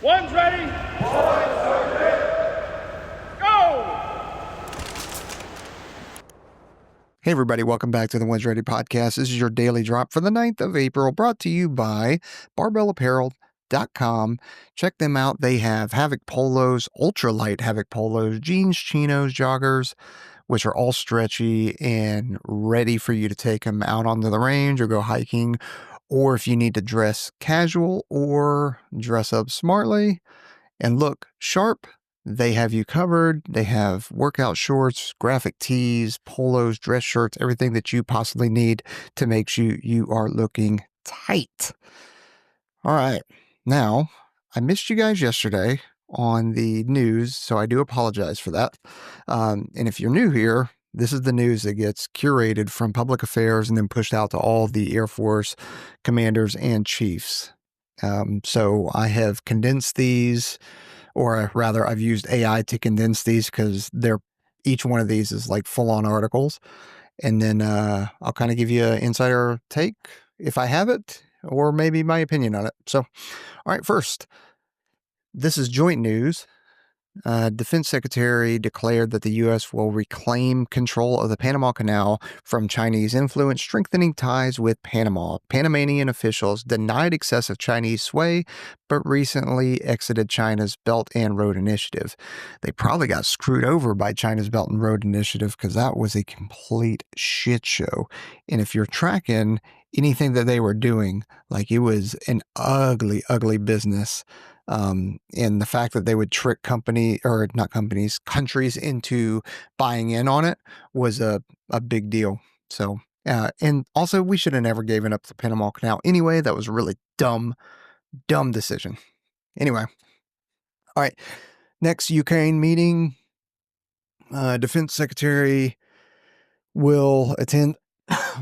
One's ready. Go! Hey everybody, welcome back to the One's Ready podcast. This is your daily drop for the 9th of April, brought to you by barbellapparel.com. Check them out. They have Havoc polos, ultralight Havoc polos, jeans, chinos, joggers, which are all stretchy and ready for you to take them out onto the range or go hiking, or if you need to dress casual or dress up smartly and look sharp, they have you covered. They have workout shorts, graphic tees, polos, dress shirts, everything that you possibly need to make sure you are looking tight. All right. Now, I missed you guys yesterday on the news, so I do apologize for that. And if you're new here, this is the news that gets curated from public affairs and then pushed out to all the Air Force commanders and chiefs. So I have condensed these, or rather I've used AI to condense these because each one of these is like full-on articles. And then I'll kind of give you an insider take if I have it, or maybe my opinion on it. So, all right, first, this is joint news. Defense Secretary declared that the U.S. will reclaim control of the Panama Canal from Chinese influence, strengthening ties with Panama. Panamanian officials denied excessive Chinese sway, but recently exited China's Belt and Road Initiative. They probably got screwed over by China's Belt and Road Initiative because that was a complete shit show. And if you're tracking anything that they were doing, like, it was an ugly, ugly business. And the fact that they would trick countries into buying in on it was a big deal. So, and also we should have never given up the Panama Canal anyway. That was a really dumb decision. Anyway. All right. Next Ukraine meeting. Defense Secretary will attend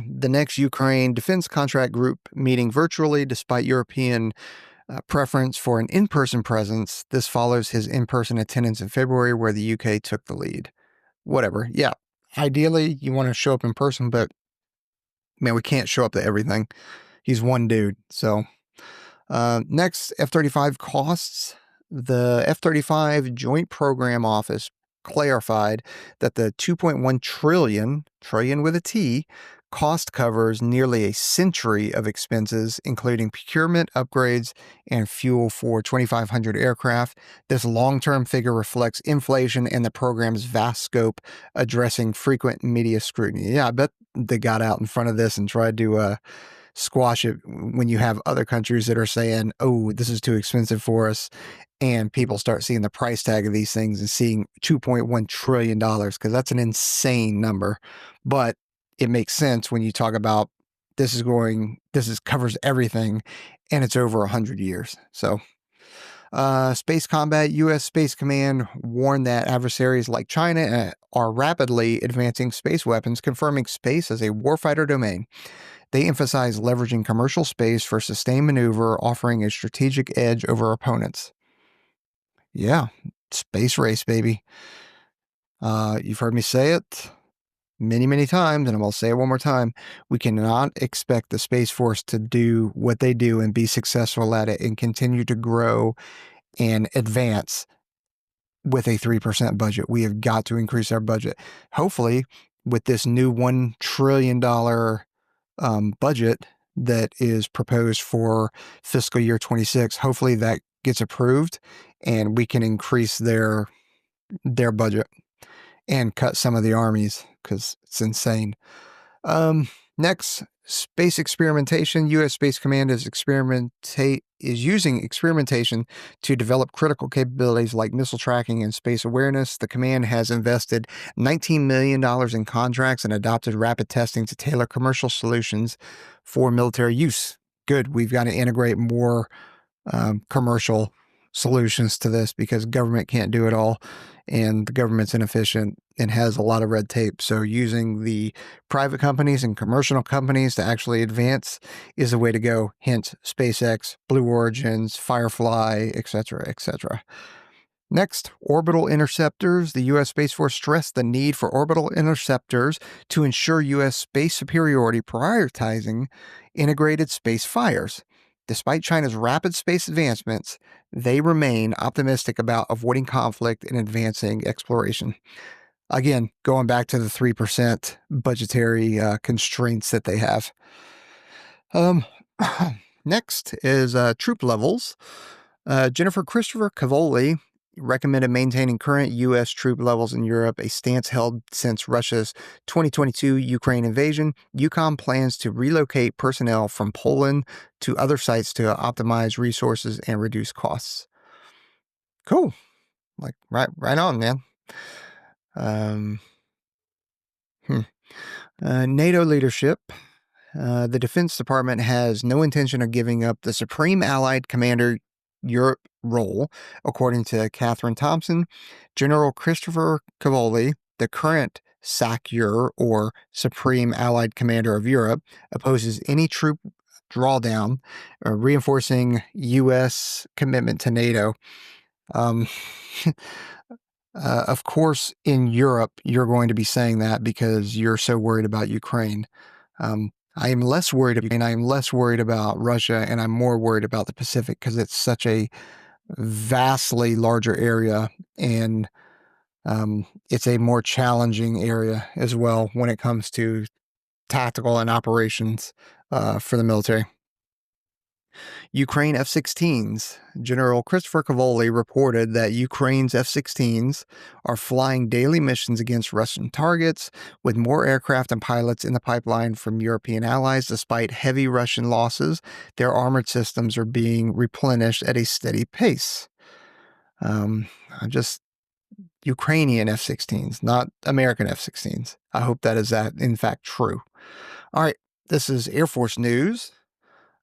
the next Ukraine Defense Contract Group meeting virtually despite European preference for an in-person presence. This follows his in-person attendance in February, where the UK took the lead. Whatever. Yeah. Ideally, you want to show up in person, but man, we can't show up to everything. He's one dude. So, next, F-35 costs. The F-35 Joint Program Office clarified that the $2.1 trillion with a T, cost covers nearly a century of expenses, including procurement, upgrades, and fuel for 2,500 aircraft. This long-term figure reflects inflation and the program's vast scope, addressing frequent media scrutiny. Yeah, I bet they got out in front of this and tried to squash it when you have other countries that are saying, oh, this is too expensive for us. And people start seeing the price tag of these things and seeing $2.1 trillion, because that's an insane number. But it makes sense when you talk about this covers everything, and it's over 100 years. So, space combat. U.S. Space Command warned that adversaries like China are rapidly advancing space weapons, confirming space as a warfighter domain. They emphasize leveraging commercial space for sustained maneuver, offering a strategic edge over opponents. Yeah, space race, baby. You've heard me say it many, many times, and I'm going to say it one more time. We cannot expect the Space Force to do what they do and be successful at it and continue to grow and advance with a 3% budget. We have got to increase our budget. Hopefully, with this new $1 trillion budget that is proposed for fiscal year 26, hopefully that gets approved and we can increase their budget and cut some of the armies, because it's insane. Next, space experimentation. U.S. Space Command is using experimentation to develop critical capabilities like missile tracking and space awareness. The command has invested $19 million in contracts and adopted rapid testing to tailor commercial solutions for military use. Good. We've got to integrate more commercial solutions to this, because government can't do it all, and the government's inefficient and has a lot of red tape. So using the private companies and commercial companies to actually advance is the way to go. Hence SpaceX, Blue Origins, Firefly, etc., etc. Next, orbital interceptors. The U.S. Space Force stressed the need for orbital interceptors to ensure U.S. space superiority, prioritizing integrated space fires. Despite China's rapid space advancements, they remain optimistic about avoiding conflict and advancing exploration. Again, going back to the 3% budgetary constraints that they have. Next is troop levels. Jennifer Christopher Cavoli recommended maintaining current U.S. troop levels in Europe, a stance held since Russia's 2022 Ukraine invasion. EUCOM plans to relocate personnel from Poland to other sites to optimize resources and reduce costs. Cool. Like, right on, man. NATO leadership. The Defense Department has no intention of giving up the Supreme Allied Commander Europe role, according to Catherine Thompson. General Christopher Cavoli, the current SACEUR, or Supreme Allied Commander of Europe, opposes any troop drawdown, reinforcing U.S. commitment to NATO. Of course, in Europe, you're going to be saying that because you're so worried about Ukraine. I am less worried about Russia, and I'm more worried about the Pacific because it's such a vastly larger area, and it's a more challenging area as well when it comes to tactical and operations for the military. Ukraine F-16s. General Christopher Cavoli reported that Ukraine's F-16s are flying daily missions against Russian targets, with more aircraft and pilots in the pipeline from European allies. Despite heavy Russian losses, their armored systems are being replenished at a steady pace. Ukrainian F-16s, not American F-16s. I hope that is in fact true. All right, this is Air Force news.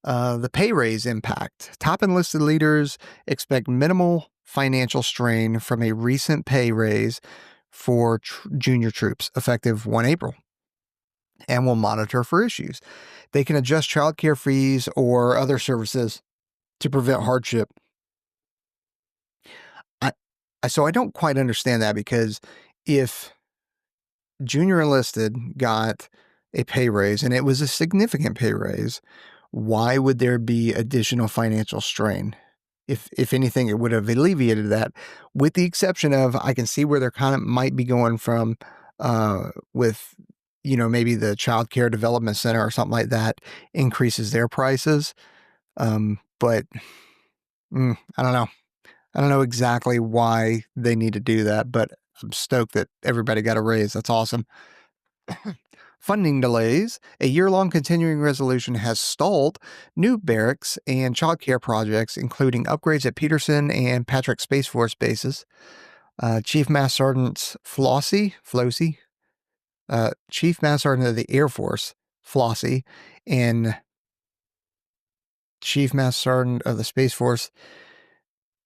The pay raise impact. Top enlisted leaders expect minimal financial strain from a recent pay raise for junior troops effective 1 April, and will monitor for issues. They can adjust childcare fees or other services to prevent hardship. So I don't quite understand that, because if junior enlisted got a pay raise and it was a significant pay raise, why would there be additional financial strain? If anything, it would have alleviated that, with the exception of, I can see where they're kind of might be going from with, maybe the Child Care Development Center or something like that increases their prices. But I don't know. I don't know exactly why they need to do that, but I'm stoked that everybody got a raise. That's awesome. Funding delays. A year-long continuing resolution has stalled new barracks and childcare projects, including upgrades at Peterson and Patrick Space Force bases. Chief Master Sergeant Chief Master Sergeant of the Air Force, Flossie, and Chief Master Sergeant of the Space Force,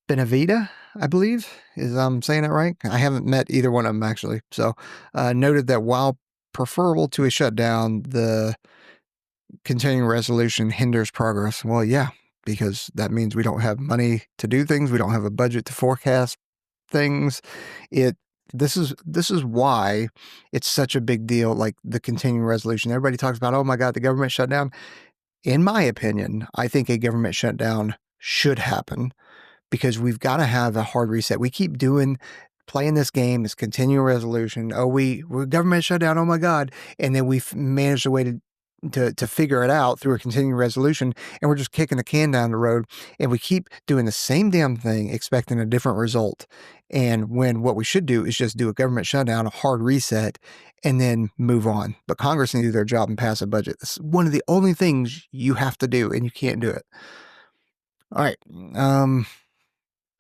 Benavida, I believe, is I'm saying it right. I haven't met either one of them, actually. So, noted that while preferable to a shutdown, the continuing resolution hinders progress. Well, yeah, because that means we don't have money to do things. We don't have a budget to forecast things. This is why it's such a big deal, like the continuing resolution. Everybody talks about, oh my God, the government shut down. In my opinion, I think a government shutdown should happen, because we've got to have a hard reset. We keep playing this game, this continuing resolution. Oh, we're government shutdown. Oh my God. And then we've managed a way to figure it out through a continuing resolution, and we're just kicking the can down the road, and we keep doing the same damn thing, expecting a different result. And when what we should do is just do a government shutdown, a hard reset, and then move on. But Congress needs to do their job and pass a budget. This is one of the only things you have to do, and you can't do it. All right.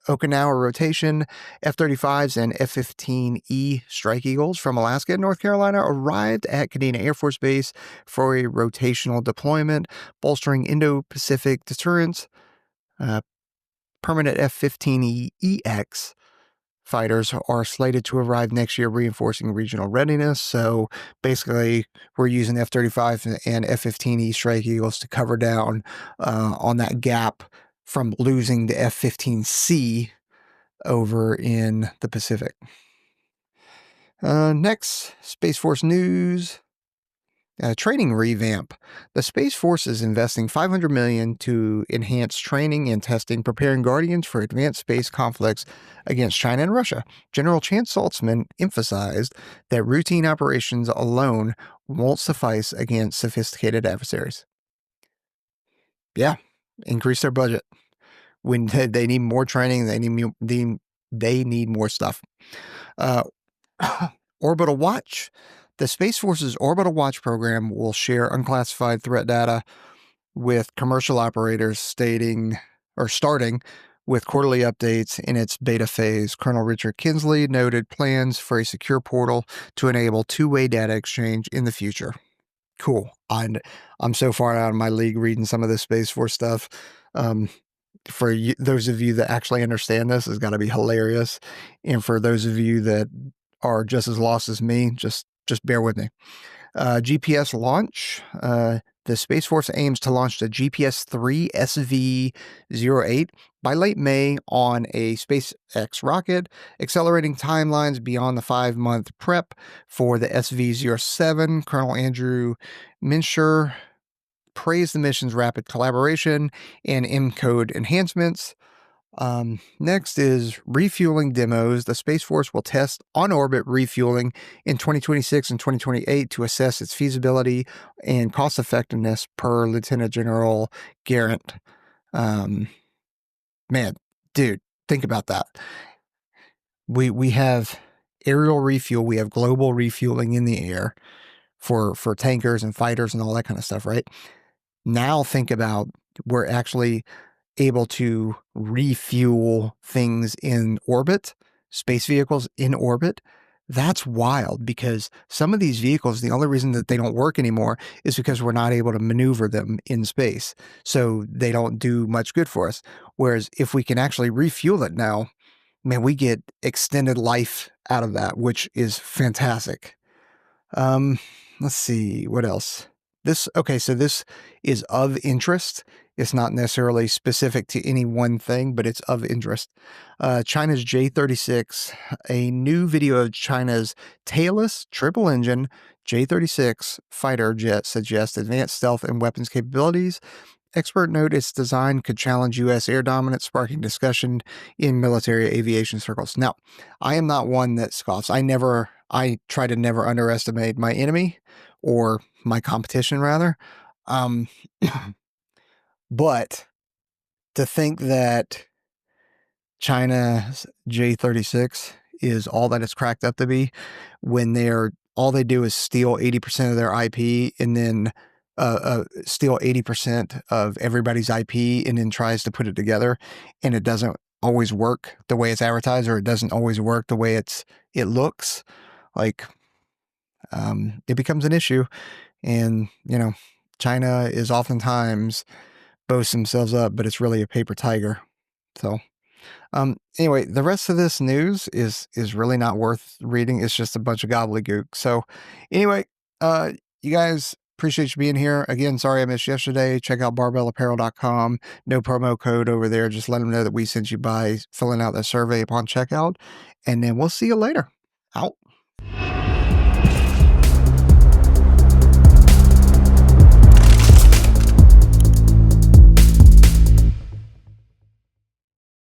Okinawa rotation. F-35s and F-15E Strike Eagles from Alaska and North Carolina arrived at Kadena Air Force Base for a rotational deployment, bolstering Indo-Pacific deterrence. Permanent F-15EX fighters are slated to arrive next year, reinforcing regional readiness. So basically, we're using F-35 and F-15E Strike Eagles to cover down on that gap from losing the F-15C over in the Pacific. Next, Space Force news. Training revamp. The Space Force is investing $500 million to enhance training and testing, preparing Guardians for advanced space conflicts against China and Russia. General Chance Saltzman emphasized that routine operations alone won't suffice against sophisticated adversaries. Yeah, increase their budget. When they need more training, they need more stuff. Orbital Watch. The Space Force's Orbital Watch program will share unclassified threat data with commercial operators starting with quarterly updates in its beta phase. Colonel Richard Kinsley noted plans for a secure portal to enable two-way data exchange in the future. Cool. I'm so far out of my league reading some of this Space Force stuff. For those of you that actually understand this, it's got to be hilarious. And for those of you that are just as lost as me, just bear with me. GPS launch. The Space Force aims to launch the GPS-3 SV-08 by late May on a SpaceX rocket, accelerating timelines beyond the 5-month prep for the SV-07. Colonel Andrew Minsher praised the mission's rapid collaboration and M-code enhancements. Next is refueling demos. The Space Force will test on-orbit refueling in 2026 and 2028 to assess its feasibility and cost-effectiveness per Lieutenant General Garrett. Man, dude, think about that. We have aerial refuel. We have global refueling in the air for tankers and fighters and all that kind of stuff, right? Now think about we're actually able to refuel things in orbit, space vehicles in orbit. That's wild, because some of these vehicles, the only reason that they don't work anymore is because we're not able to maneuver them in space. So they don't do much good for us. Whereas if we can actually refuel it now, man, we get extended life out of that, which is fantastic. Let's see, what else? So this is of interest. It's not necessarily specific to any one thing, but it's of interest. China's J-36, a new video of China's tailless triple-engine J-36 fighter jet suggests advanced stealth and weapons capabilities. Expert note its design could challenge U.S. air dominance, sparking discussion in military aviation circles. Now, I am not one that scoffs. I try to never underestimate my enemy, or my competition, rather. But to think that China's J-36 is all that it's cracked up to be, when all they do is steal 80% of their IP and then steal 80% of everybody's IP and then tries to put it together, and it doesn't always work the way it's advertised, or it doesn't always work the way it looks like. It becomes an issue, and China is oftentimes boast themselves up, but it's really a paper tiger. So anyway, the rest of this news is really not worth reading. It's just a bunch of gobbledygook. So anyway, you guys, appreciate you being here. Again, sorry I missed yesterday. Check out barbellapparel.com. No promo code over there. Just let them know that we sent you by filling out that survey upon checkout. And then we'll see you later. Out.